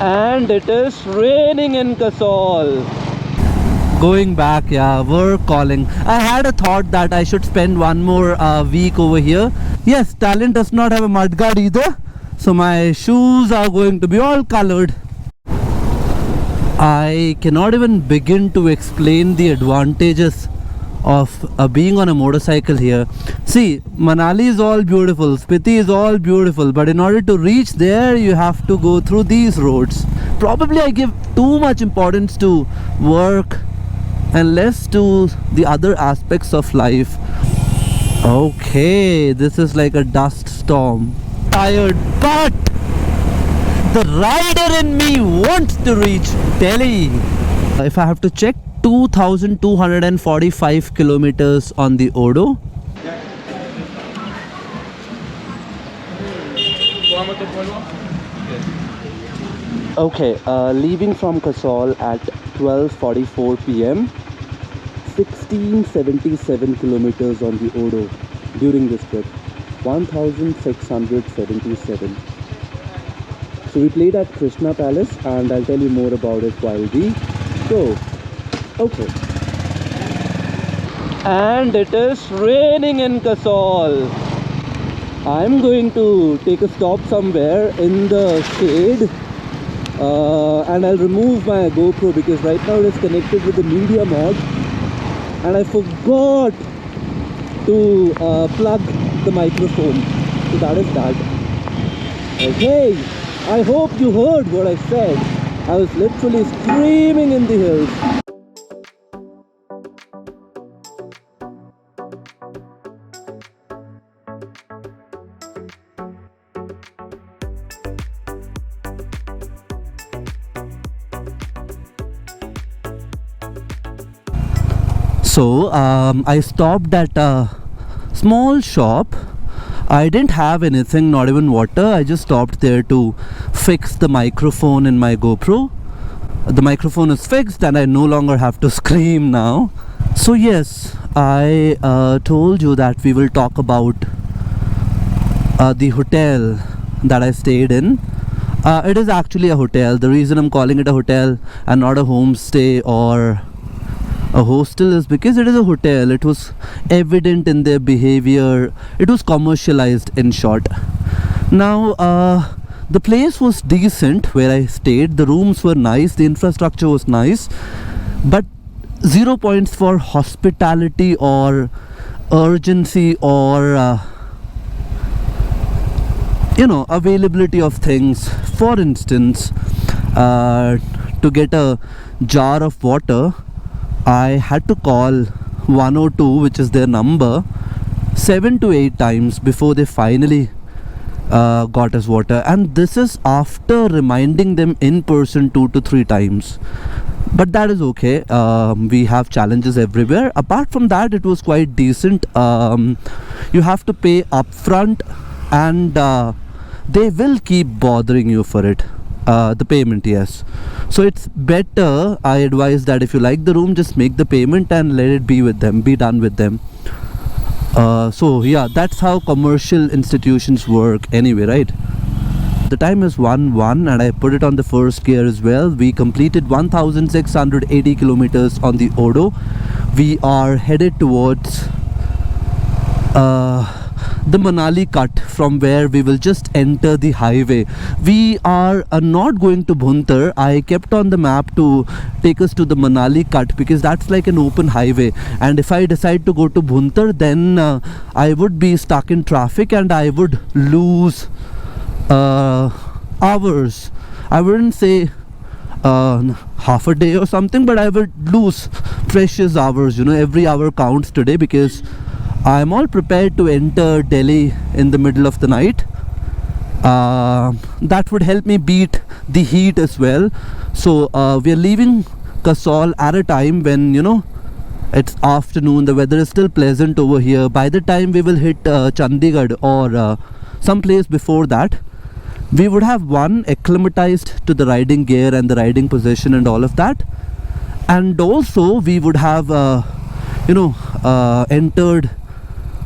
And it is raining in Kasol. Going back, yeah, work calling. I had a thought that I should spend one more week over here. Yes, Talent does not have a mudguard either, so my shoes are going to be all colored. I cannot even begin to explain the advantages of being on a motorcycle here. See, Manali is all beautiful, Spiti is all beautiful, but in order to reach there you have to go through these roads. Probably I give too much importance to work and less to the other aspects of life. Okay, this is like a dust storm. Tired, but the rider in me wants to reach Delhi. If I have to check, 2,245 kilometers on the Odo. Okay, leaving from Kasol at 12:44 p.m. 1677 kilometers on the Odo during this trip. 1677. So we played at Krishna Palace, and I'll tell you more about it while we go. Okay. And it is raining in Kasol. I'm going to take a stop somewhere in the shade, and I'll remove my GoPro because right now it is connected with the media mod, and I forgot to plug the microphone. So that is that. Okay, I hope you heard what I said. I was literally screaming in the hills. So I stopped at a small shop. I didn't have anything, not even water. I just stopped there to fix the microphone in my GoPro. The microphone is fixed and I no longer have to scream now. So yes, I told you that we will talk about the hotel that I stayed in. It is actually a hotel. The reason I'm calling it a hotel and not a homestay or a hostel is because it is a hotel. It was evident in their behavior. It was commercialized, in short. Now the place was decent where I stayed. The rooms were nice, the infrastructure was nice, but 0 points for hospitality or urgency or availability of things. For instance, to get a jar of water, I had to call 102, which is their number, 7 to 8 times before they finally got us water. And this is after reminding them in person 2 to 3 times. But that is okay. We have challenges everywhere. Apart from that, it was quite decent. You have to pay upfront, and they will keep bothering you for it. The payment, yes. So it's better, I advise that if you like the room, just make the payment and let it be with them, be done with them. So yeah, that's how commercial institutions work anyway, right? The time is 1:01 and I put it on the first gear as well. We completed 1680 kilometers on the Odo. We are headed towards the Manali cut, from where we will just enter the highway. We are not going to Bhuntar. I kept on the map to take us to the Manali cut because that's like an open highway, and if I decide to go to Bhuntar, then I would be stuck in traffic and I would lose hours. I wouldn't say half a day or something, but I would lose precious hours. Every hour counts today because I'm all prepared to enter Delhi in the middle of the night. That would help me beat the heat as well. So we are leaving Kasol at a time when it's afternoon. The weather is still pleasant over here. By the time we will hit Chandigarh or some place before that, we would have acclimatized to the riding gear and the riding position and all of that, and also we would have entered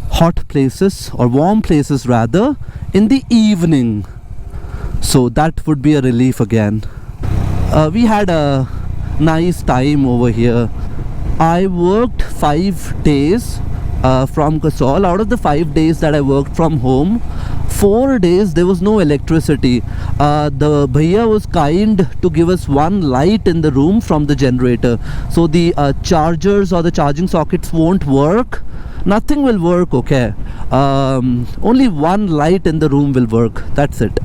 hot places or warm places rather in the evening. So that would be a relief again. We had a nice time over here. I worked 5 days from Kasol. Out of the 5 days that I worked from home, 4 days there was no electricity. The bhaiya was kind to give us one light in the room from the generator, so the chargers or the charging sockets won't work. Nothing will work, okay. Only one light in the room will work, that's it.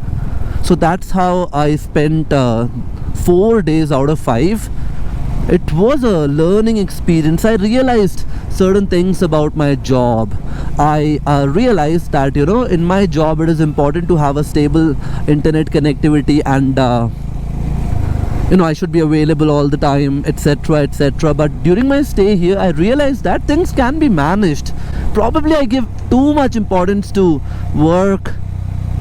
So that's how I spent 4 days out of 5. It was a learning experience. I realized certain things about my job. I realized that, you know, in my job it is important to have a stable internet connectivity, and you know, I should be available all the time, etc, etc. But during my stay here, I realized that things can be managed. Probably I give too much importance to work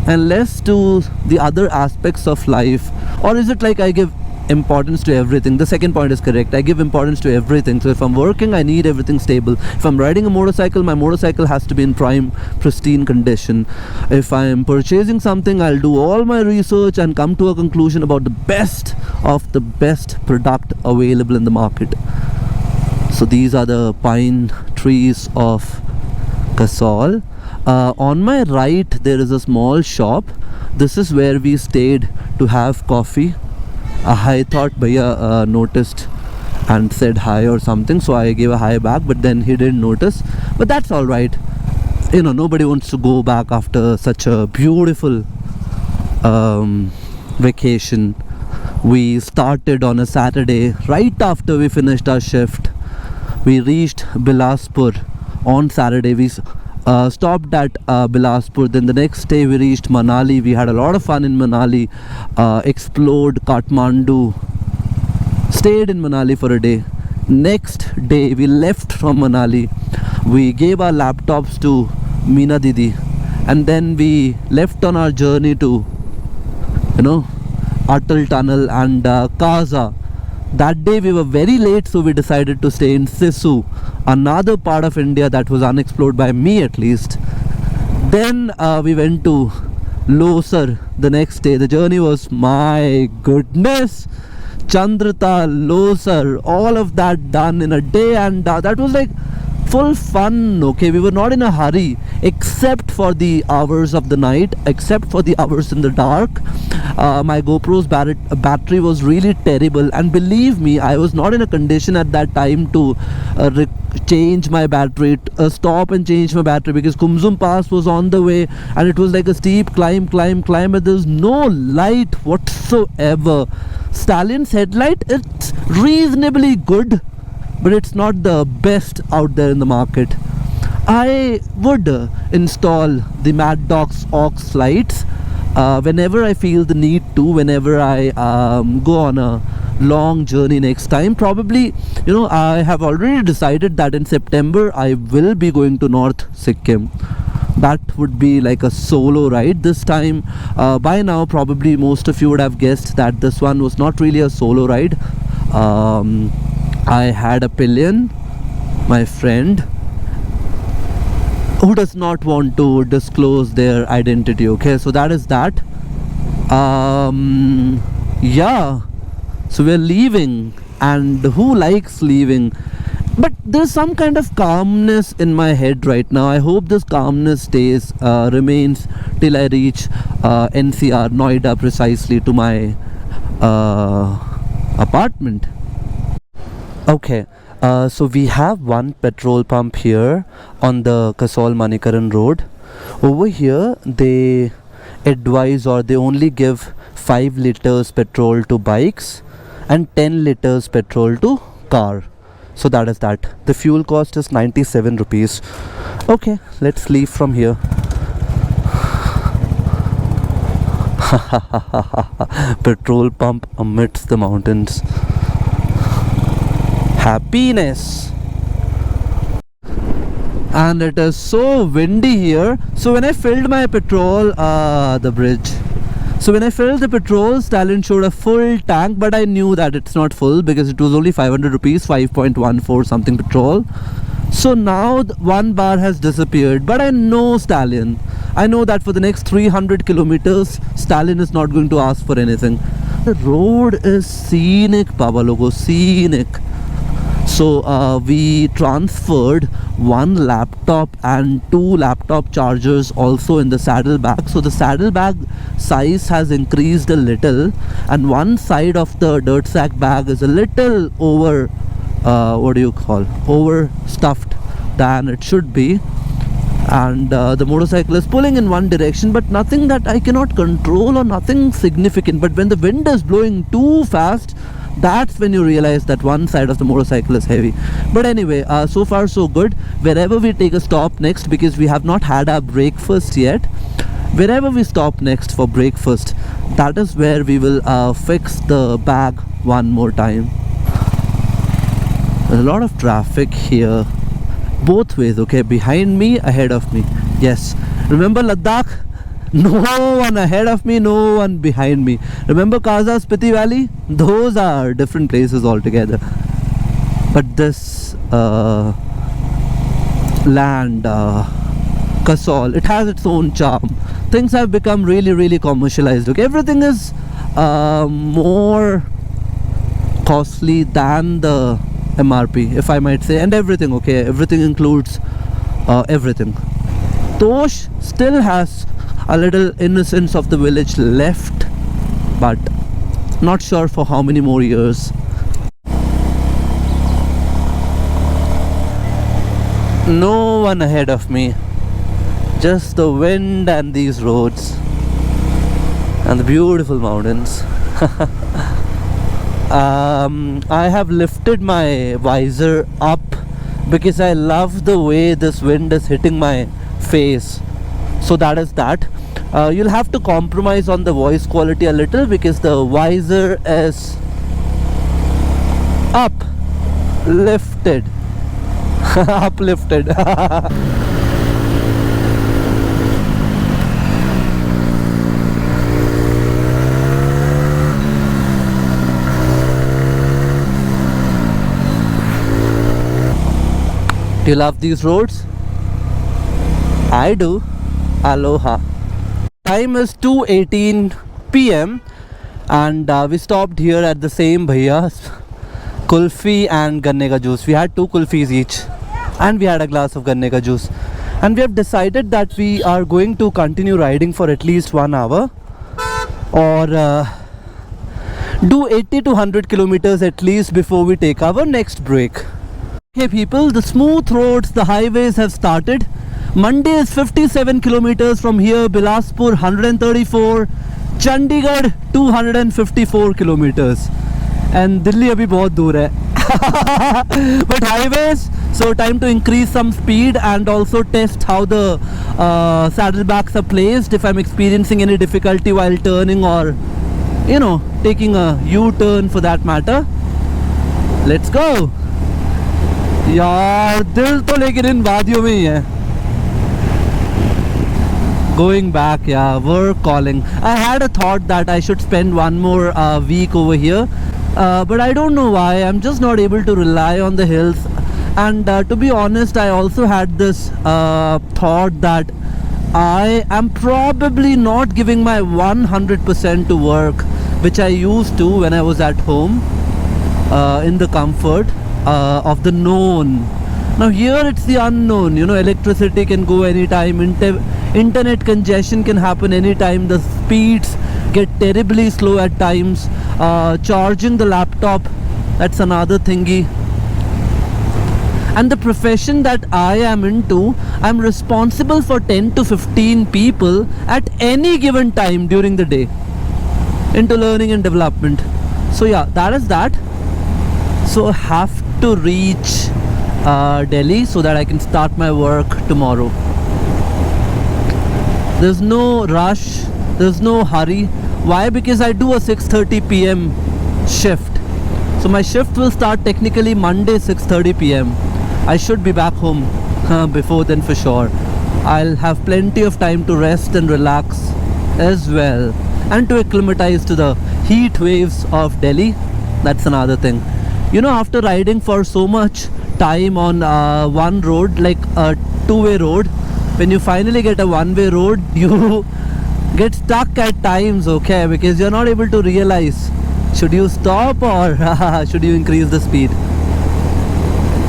and less to the other aspects of life. Or is it like I give importance to everything? The second point is correct. I give importance to everything. So if I'm working, I need everything stable. If I'm riding a motorcycle, my motorcycle has to be in prime, pristine condition. If I'm purchasing something, I'll do all my research and come to a conclusion about the best of the best product available in the market. So these are the pine trees of Kasol. On my right there is a small shop. This is where we stayed to have coffee. I thought bhaiya noticed and said hi or something, so I gave a hi back, but then he didn't notice. But that's alright. You know, nobody wants to go back after such a beautiful vacation. We started on a Saturday. Right after we finished our shift, we reached Bilaspur on Saturday. We stopped at Bilaspur. Then the next day we reached Manali. We had a lot of fun in Manali, explored Kathmandu, stayed in Manali for a day. Next day we left from Manali. We gave our laptops to Meena Didi, and then we left on our journey to, you know, Atal Tunnel and Kaza. That day we were very late, so we decided to stay in Sisu, another part of India that was unexplored by me at least. Then we went to Losar the next day. The journey was, my goodness, Chandrata, Losar, all of that done in a day, and that was like full fun. Okay, we were not in a hurry except for the hours of the night, except for the hours in the dark. My GoPro's battery was really terrible, and believe me, I was not in a condition at that time to change my battery, stop and change my battery, because Kumsum Pass was on the way and it was like a steep climb, and there's no light whatsoever. Stallion's headlight, it's reasonably good, but it's not the best out there in the market. I would install the Mad Dog's aux lights whenever I feel the need to, whenever I go on a long journey next time. Probably, you know, I have already decided that in September I will be going to North Sikkim. That would be like a solo ride this time. By now probably most of you would have guessed that this one was not really a solo ride. I had a pillion, my friend, who does not want to disclose their identity. Okay, so that is that. Yeah, so we're leaving, and who likes leaving? But there's some kind of calmness in my head right now. I hope this calmness remains till I reach NCR, Noida precisely, to my apartment. Okay, so we have one petrol pump here on the Kasol Manikaran road. Over here they advise, or they only give 5 liters petrol to bikes and 10 liters petrol to car. So that is that. The fuel cost is 97 rupees. Okay, let's leave from here. Petrol pump amidst the mountains. Happiness. And it is so windy here. So when I filled my petrol, the bridge. So when I filled the petrol, Stallion showed a full tank, but I knew that it's not full because it was only 500 rupees, 5.14 something petrol. So now one bar has disappeared, but I know Stallion. I know that for the next 300 kilometers, Stallion is not going to ask for anything. The road is scenic, Baba Logo, scenic. So we transferred one laptop and two laptop chargers also in the saddlebag. So the saddlebag size has increased a little, and one side of the dirt sack bag is a little over overstuffed than it should be. And the motorcycle is pulling in one direction, but nothing that I cannot control or nothing significant. But when the wind is blowing too fast, that's when you realize that one side of the motorcycle is heavy. But anyway, so far so good. Wherever we take a stop next, because we have not had our breakfast yet, wherever we stop next for breakfast, that is where we will fix the bag one more time. There's a lot of traffic here, both ways, okay? Behind me, ahead of me. Yes, remember Ladakh? No one ahead of me, no one behind me. Remember Kaza, Spiti Valley? Those are different places altogether. But this land, Kasol, it has its own charm. Things have become really commercialized. Okay, everything is more costly than the MRP, if I might say, and everything, okay, everything includes everything. Tosh still has a little innocence of the village left, but not sure for how many more years. No one ahead of me, just the wind and these roads and the beautiful mountains. I have lifted my visor up because I love the way this wind is hitting my face. So that is that. You'll have to compromise on the voice quality a little because the visor is up, lifted, uplifted. Do you love these roads? I do. Aloha. Time is 2:18 PM and we stopped here at the same bhaiya's, kulfi and ganne ka juice. We had 2 kulfis each and we had a glass of ganne ka juice, and we have decided that we are going to continue riding for at least 1 hour or do 80 to 100 kilometers at least before we take our next break. Hey people, the smooth roads, the highways have started. Monday is 57 kilometers from here, Bilaspur 134, Chandigarh 254 kilometers, and Delhi abhi bahut dur hai. But highways, so time to increase some speed and also test how the saddlebags are placed, if I'm experiencing any difficulty while turning or taking a U-turn for that matter. Let's go. यार दिल तो लेकिन इन वादियों में ही है. Going back, yeah, work calling. I had a thought that I should spend one more week over here, but I don't know why. I'm just not able to rely on the hills. And to be honest, I also had this thought that I am probably not giving my 100% to work, which I used to when I was at home in the comfort of the known. Now here it's the unknown. Electricity can go anytime, internet congestion can happen anytime, the speeds get terribly slow at times, charging the laptop, that's another thingy. And the profession that I am into, I'm responsible for 10 to 15 people at any given time during the day into learning and development. So yeah, that is that. So I have to reach Delhi so that I can start my work tomorrow. There's no rush, there's no hurry. Why? Because I do a 6:30 PM shift. So my shift will start technically Monday 6:30 PM. I should be back home before then for sure. I'll have plenty of time to rest and relax as well, and to acclimatize to the heat waves of Delhi. That's another thing. After riding for so much time on one road, like a two-way road. When you finally get a one-way road, you get stuck at times, okay, because you're not able to realize should you stop or should you increase the speed.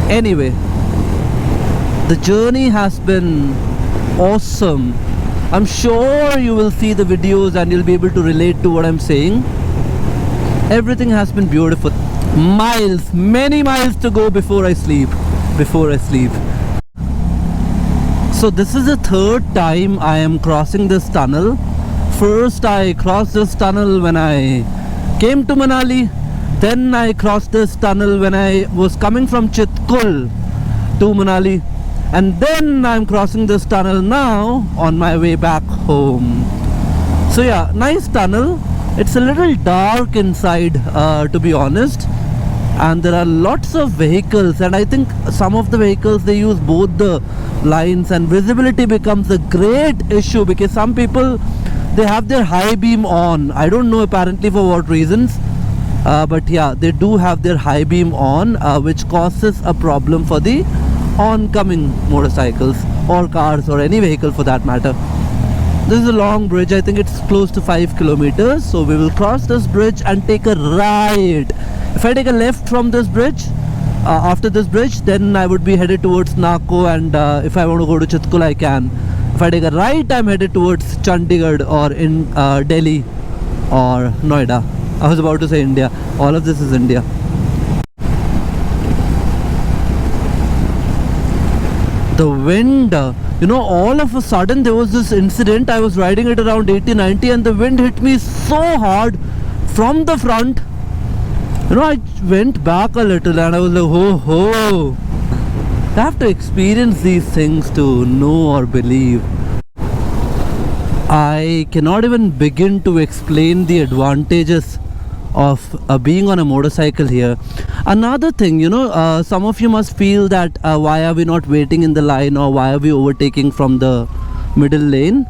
Anyway, the journey has been awesome. I'm sure you will see the videos and you'll be able to relate to what I'm saying. Everything has been beautiful. Miles, many miles to go before I sleep. So this is the third time I am crossing this tunnel. First I crossed this tunnel when I came to Manali. Then I crossed this tunnel when I was coming from Chitkul to Manali. And then I'm crossing this tunnel now on my way back home. So yeah, nice tunnel. It's a little dark inside, to be honest. And there are lots of vehicles, and I think some of the vehicles, they use both the lines, and visibility becomes a great issue because some people, they have their high beam on. I don't know apparently for what reasons, but yeah, they do have their high beam on, which causes a problem for the oncoming motorcycles or cars or any vehicle for that matter. This is a long bridge. I think it's close to 5 kilometers. So we will cross this bridge and take a right. If I take a left from this bridge, after this bridge, then I would be headed towards Nako, and if I want to go to Chitkul, I can. If I take a right, I'm headed towards Chandigarh or in Delhi or Noida. I was about to say India. All of this is India. The wind, you know, all of a sudden there was this incident. I was riding it around 80-90 and the wind hit me so hard from the front. You know, I went back a little and I was like, ho ho. I have to experience these things to know or believe. I cannot even begin to explain the advantages of being on a motorcycle here. Another thing, you know, some of you must feel that why are we not waiting in the line, or why are we overtaking from the middle lane?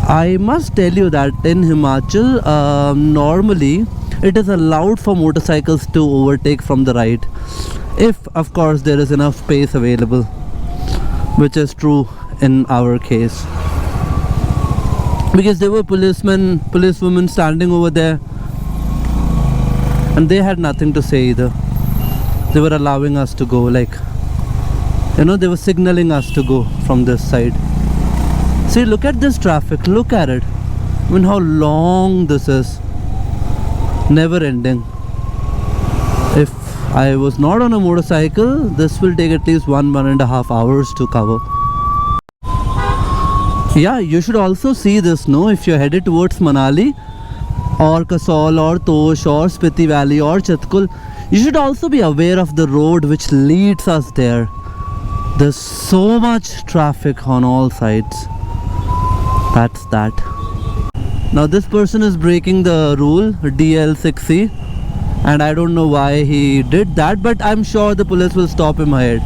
I must tell you that in Himachal, normally it is allowed for motorcycles to overtake from the right, if of course there is enough space available, which is true in our case, because there were policemen, policewomen standing over there, and they had nothing to say either. They were allowing us to go, like, you know, they were signaling us to go from this side. See, look at this traffic, look at it. I mean, how long this is. Never ending. If I was not on a motorcycle, this will take at least 1.5 hours to cover. Yeah, you should also see this, no? If you're headed towards Manali or Kasol or Tosh or Spiti Valley or Chitkul, you should also be aware of the road which leads us there. There's so much traffic on all sides. That's that. Now this person is breaking the rule, DL6C, and I don't know why he did that, but I'm sure the police will stop him ahead.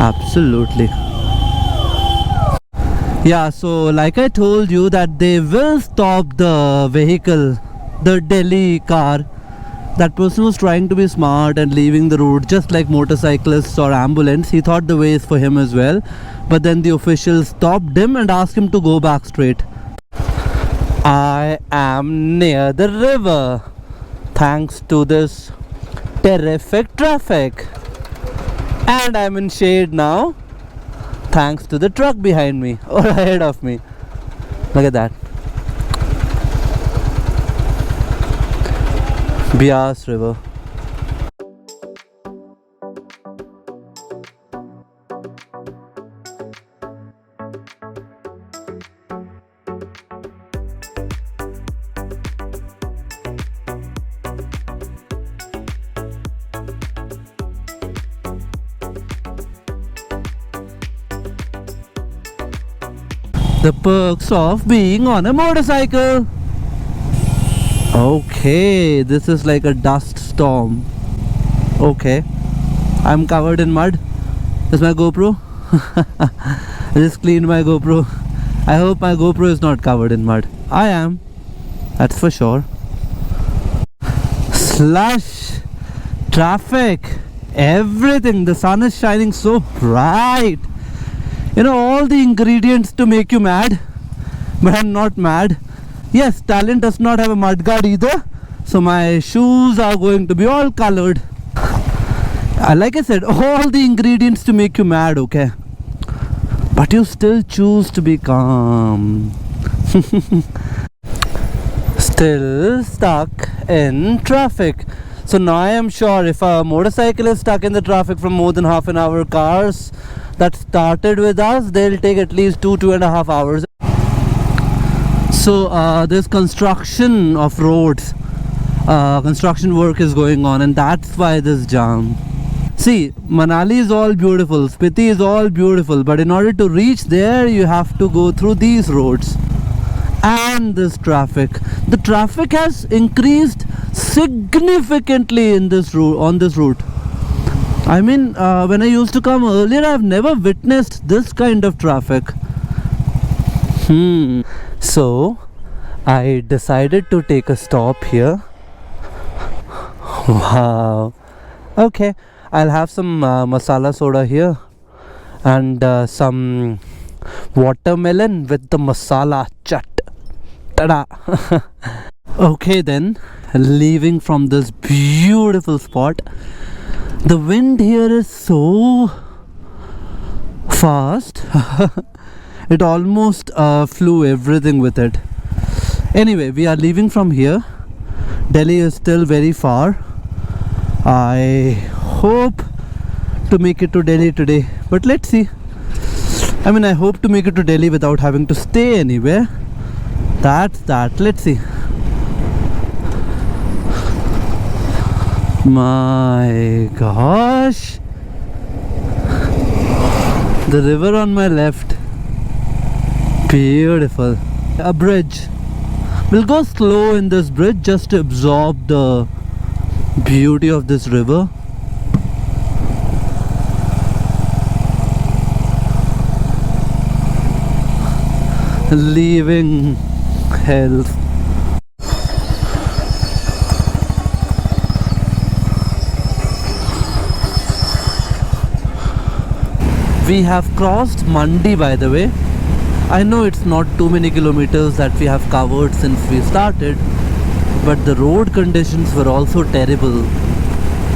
Absolutely. Yeah, so like I told you that they will stop the vehicle, the Delhi car. That person was trying to be smart and leaving the route just like motorcyclists or ambulance. He thought the way is for him as well. But then the officials stopped him and asked him to go back straight. I am near the river thanks to this terrific traffic. And I'm in shade now thanks to the truck behind me or ahead of me. Look at that. Bias River. The perks of being on a motorcycle. Okay, this is like a dust storm. Okay, I'm covered in mud. Is my GoPro? I just cleaned my GoPro. I hope my GoPro is not covered in mud. I am, that's for sure. lush, traffic, everything. The sun is shining so bright. You know, all the ingredients to make you mad, but I'm not mad. Yes, talent does not have a mudguard either, so my shoes are going to be all colored. Like I said, all the ingredients to make you mad, okay? But you still choose to be calm. Still stuck in traffic. So now I am sure if a motorcycle is stuck in the traffic for more than half an hour, cars that started with us, they'll take at least 2.5 hours. So there's construction of roads. Construction work is going on, and that's why this jam. See, Manali is all beautiful, Spiti is all beautiful, but in order to reach there you have to go through these roads and this traffic. The traffic has increased significantly in this route, on this route. I mean, when I used to come earlier, I've never witnessed this kind of traffic. So I decided to take a stop here. Wow. Okay, I'll have some masala soda here and some watermelon with the masala chat. Tada! Okay then, leaving from this beautiful spot. The wind here is so fast. It almost flew everything with it. Anyway, we are leaving from here. Delhi is still very far. I hope to make it to Delhi today, but let's see. I mean, I hope to make it to Delhi without having to stay anywhere. That's that. Let's see. My gosh, the river on my left, beautiful. A bridge. We'll go slow in this bridge just to absorb the beauty of this river. Leaving health. We have crossed Mandi, by the way. I know it's not too many kilometers that we have covered since we started, but the road conditions were also terrible.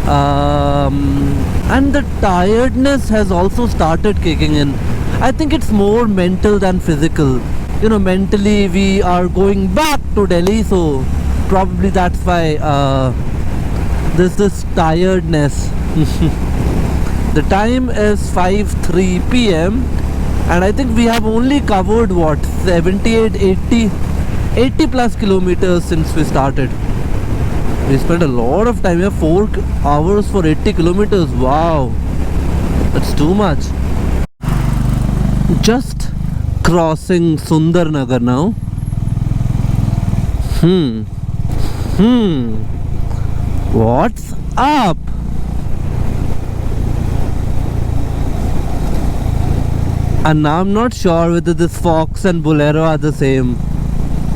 And the tiredness has also started kicking in. I think it's more mental than physical. You know, mentally we are going back to Delhi, so probably that's why there's this tiredness. The time is 5:03 p.m. and I think we have only covered what, 78, 80 plus kilometers since we started. We spent a lot of time here, 4 hours for 80 kilometers. Wow, that's too much. Just crossing Sundar Nagar now. What's up? And now I'm not sure whether this Fox and Bolero are the same.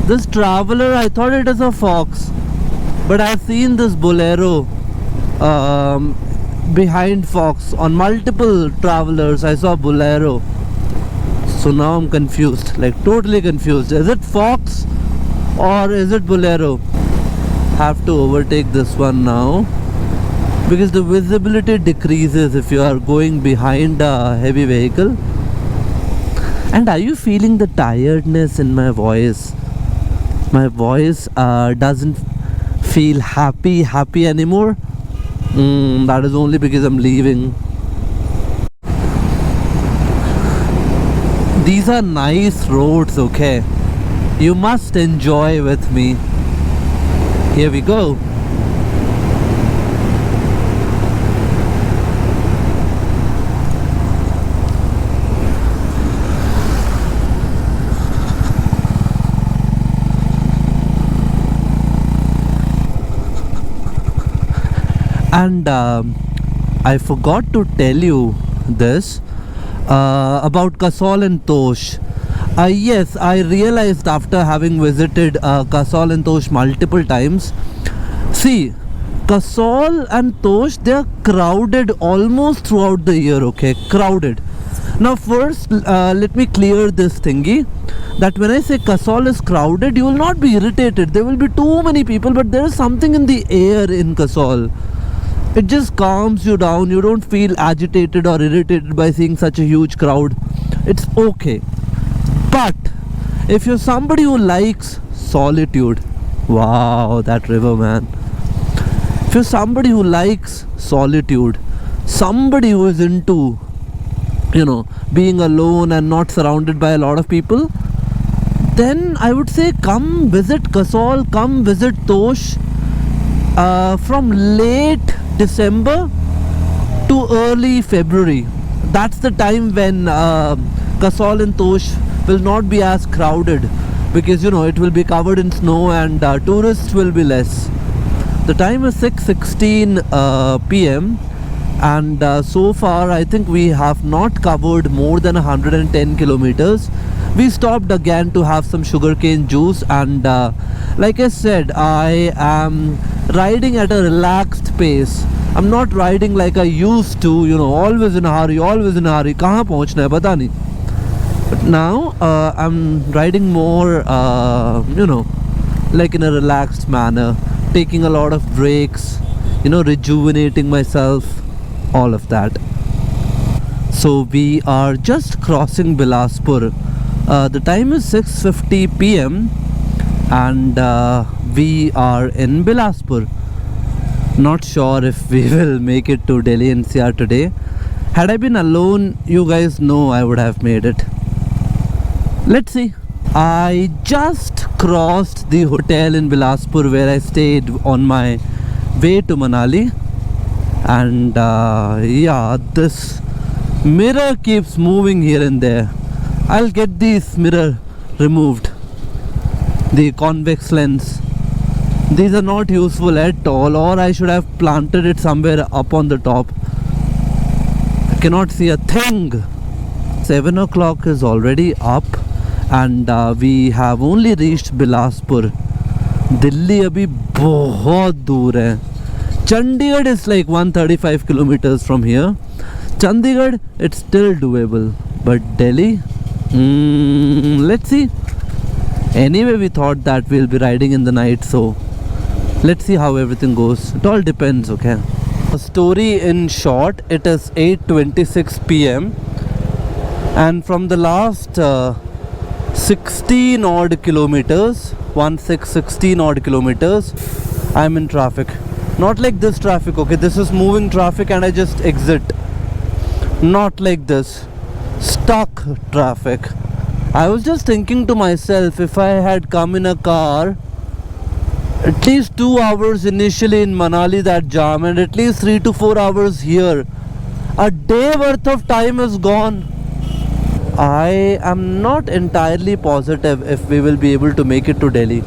This Traveler, I thought it is a Fox, but I've seen this Bolero behind Fox. On multiple Travelers I saw Bolero. So now I'm confused, like totally confused. Is it Fox or is it Bolero? Have to overtake this one now, because the visibility decreases if you are going behind a heavy vehicle. And are you feeling the tiredness in my voice? My voice doesn't feel happy anymore. That is only because I'm leaving. These are nice roads, okay? You must enjoy with me. Here we go. And I forgot to tell you this about Kasol and Tosh. Yes, I realized after having visited Kasol and Tosh multiple times. See, Kasol and Tosh, they are crowded almost throughout the year, okay? Crowded. Now first, let me clear this thingy, that when I say Kasol is crowded, you will not be irritated. There will be too many people, but there is something in the air in Kasol. It just calms you down. You don't feel agitated or irritated by seeing such a huge crowd. It's okay. But if you're somebody who likes solitude, wow, that river, man. If you're somebody who likes solitude, somebody who is into, being alone and not surrounded by a lot of people, then I would say come visit Kasol, come visit Tosh from late December to early February. That's the time when Kasol and Tosh will not be as crowded, because it will be covered in snow and tourists will be less. The time is 6:16 p.m. and so far I think we have not covered more than 110 kilometers. We stopped again to have some sugarcane juice, and like I said, I am riding at a relaxed pace. I'm not riding like I used to, always in a hurry, kahan pahunchna hai pata nahi. But now I'm riding more like in a relaxed manner, taking a lot of breaks, rejuvenating myself, all of that. So we are just crossing Bilaspur. The time is 6:50 p.m. and we are in Bilaspur. Not sure if we will make it to Delhi NCR today. Had I been alone, you guys know I would have made it. Let's see. I just crossed the hotel in Bilaspur where I stayed on my way to Manali, and yeah, this mirror keeps moving here and there. I'll get this mirror removed, the convex lens. These are not useful at all, or I should have planted it somewhere up on the top. I cannot see a thing. 7 o'clock is already up and we have only reached Bilaspur. Delhi abhi bahut dur hai. Chandigarh is like 135 kilometers from here. Chandigarh, it's still doable, but Delhi, let's see. Anyway, we thought that we'll be riding in the night, so let's see how everything goes. It all depends, okay? A story in short, it is 8:26 p.m. and from the last 16 odd kilometers, 16 odd kilometers, I'm in traffic. Not like this traffic, okay? This is moving traffic and I just exit. Not like this. Stuck traffic. I was just thinking to myself, if I had come in a car, at least 2 hours initially in Manali, that jam, and at least 3 to 4 hours here, a day worth of time is gone. I am not entirely positive if we will be able to make it to Delhi.